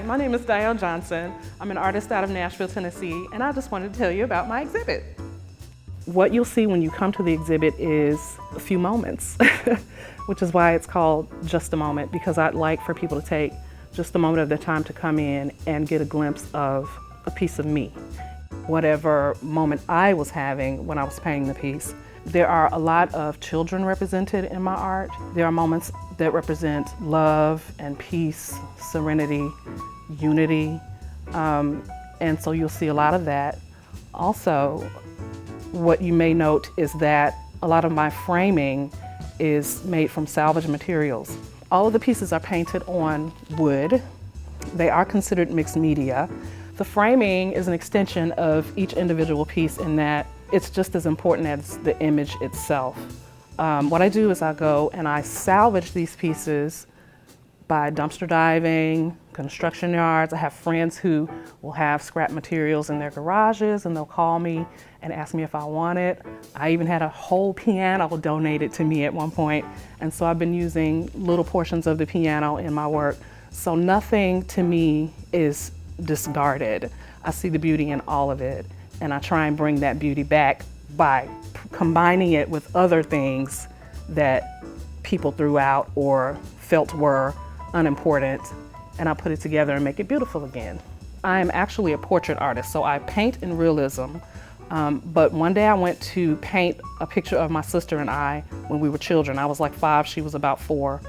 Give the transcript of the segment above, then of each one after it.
my name is Dayo Johnson. I'm an artist out of Nashville, Tennessee, and I just wanted to tell you about my exhibit. What you'll see when you come to the exhibit is a few moments, which is why it's called Just a Moment, because I'd like for people to take just a moment of their time to come in and get a glimpse of a piece of me. Whatever moment I was having when I was painting the piece. There are a lot of children represented in my art. There are moments that represent love and peace, serenity, unity, and so you'll see a lot of that. Also, what you may note is that a lot of my framing is made from salvage materials. All of the pieces are painted on wood. They are considered mixed media. The framing is an extension of each individual piece in that it's just as important as the image itself. What I do is I go and I salvage these pieces by dumpster diving, construction yards. I have friends who will have scrap materials in their garages and they'll call me and ask me if I want it. I even had a whole piano donated to me at one point, and so I've been using little portions of the piano in my work. So nothing to me is discarded. I see the beauty in all of it, and I try and bring that beauty back by combining it with other things that people threw out or felt were unimportant, and I put it together and make it beautiful again. I am actually a portrait artist, so I paint in realism, but one day I went to paint a picture of my sister and I when we were children. I was like 5, she was about 4,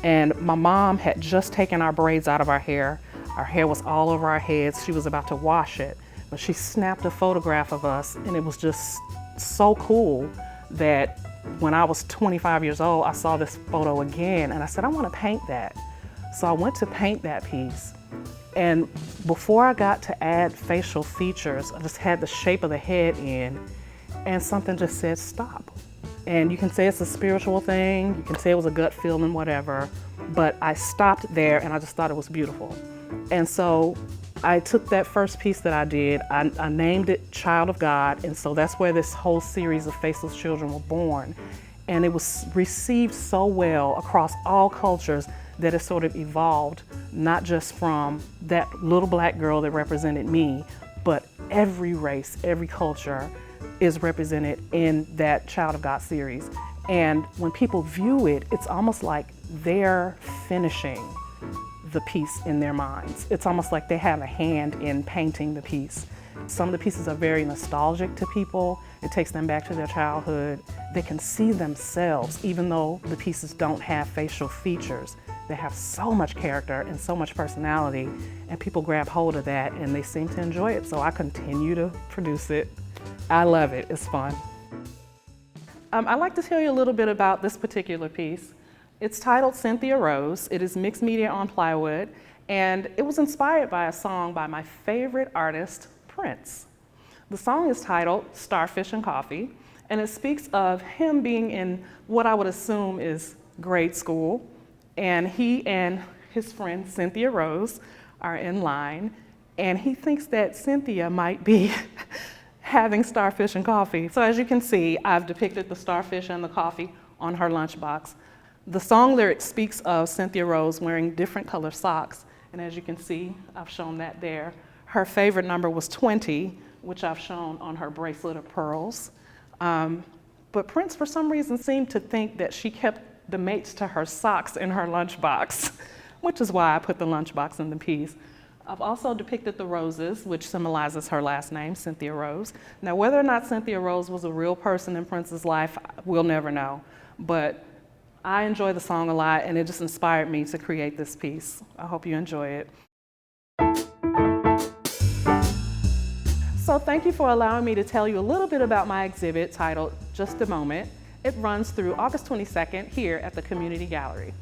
and my mom had just taken our braids out of our hair. Our hair was all over our heads. She was about to wash it, but she snapped a photograph of us, and it was just so cool that when I was 25 years old, I saw this photo again, and I said, I want to paint that. So I went to paint that piece, and before I got to add facial features, I just had the shape of the head in, and something just said stop. And you can say it's a spiritual thing, you can say it was a gut feeling, whatever, but I stopped there and I just thought it was beautiful. And so I took that first piece that I did, I named it Child of God, and so that's where this whole series of Faceless Children were born. And it was received so well across all cultures that it sort of evolved, not just from that little black girl that represented me, but every race, every culture is represented in that Child of God series. And when people view it, it's almost like they're finishing the piece in their minds. It's almost like they have a hand in painting the piece. Some of the pieces are very nostalgic to people. It takes them back to their childhood. They can see themselves, even though the pieces don't have facial features. They have so much character and so much personality, and people grab hold of that and they seem to enjoy it, so I continue to produce it. I love it, it's fun. I'd like to tell you a little bit about this particular piece. It's titled Cynthia Rose. It is mixed media on plywood, and it was inspired by a song by my favorite artist, Prince. The song is titled Starfish and Coffee, and it speaks of him being in what I would assume is grade school, and he and his friend Cynthia Rose are in line, and he thinks that Cynthia might be having starfish and coffee. So as you can see, I've depicted the starfish and the coffee on her lunchbox. The song lyric speaks of Cynthia Rose wearing different color socks, and as you can see, I've shown that there. Her favorite number was 20, which I've shown on her bracelet of pearls. But Prince, for some reason, seemed to think that she kept the mates to her socks in her lunchbox, which is why I put the lunchbox in the piece. I've also depicted the roses, which symbolizes her last name, Cynthia Rose. Now, whether or not Cynthia Rose was a real person in Prince's life, we'll never know. But I enjoy the song a lot, and it just inspired me to create this piece. I hope you enjoy it. So thank you for allowing me to tell you a little bit about my exhibit titled Just a Moment. It runs through August 22nd here at the Community Gallery.